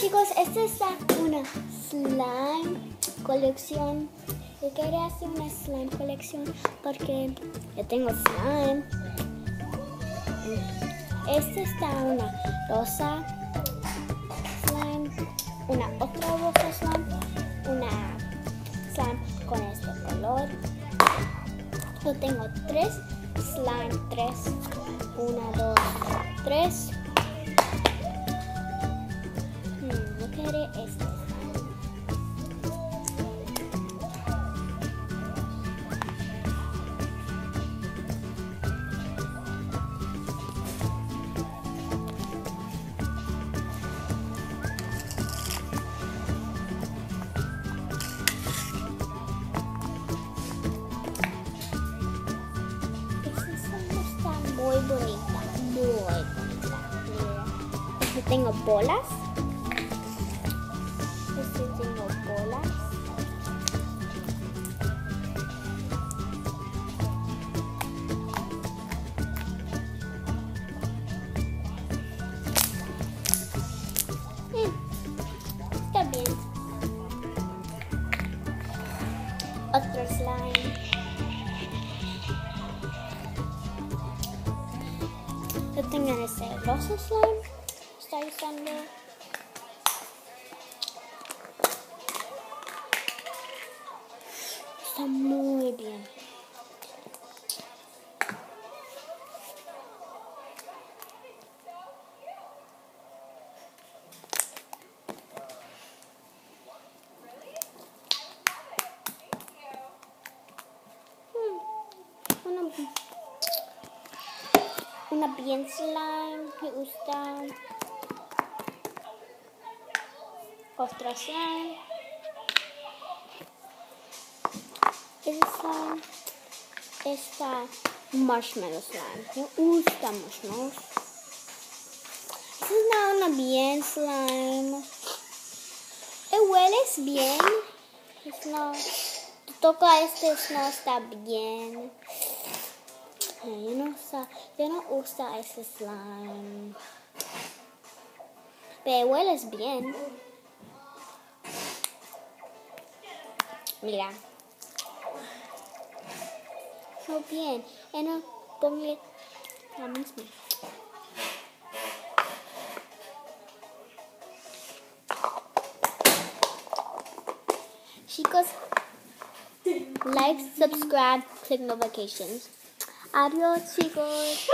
Chicos, esta es una slime colección. Yo quería hacer una slime colección porque yo tengo slime. Esta está una rosa slime, una otra rosa slime, una slime con este color. Yo tengo 3 slime, 3, 1, 2, 3. Yo quería este. Muy bonita, muy bonita. Mira, aquí tengo bolas. Aquí tengo bolas. Está bien. Otro slime. Yo tengo ese rosa slime. Estoy usando. Está muy bien. Una bien slime que gusta. Otra slime. Esta marshmallow slime. Me gusta marshmallows. Esta es una bien slime. Hueles bien. Toca este, no está bien. Yo no uso ese slime. Pero hueles bien. Mira. Muy bien. Y no ponle la misma. Chicos, like, subscribe, click notifications. Adiós, chicos.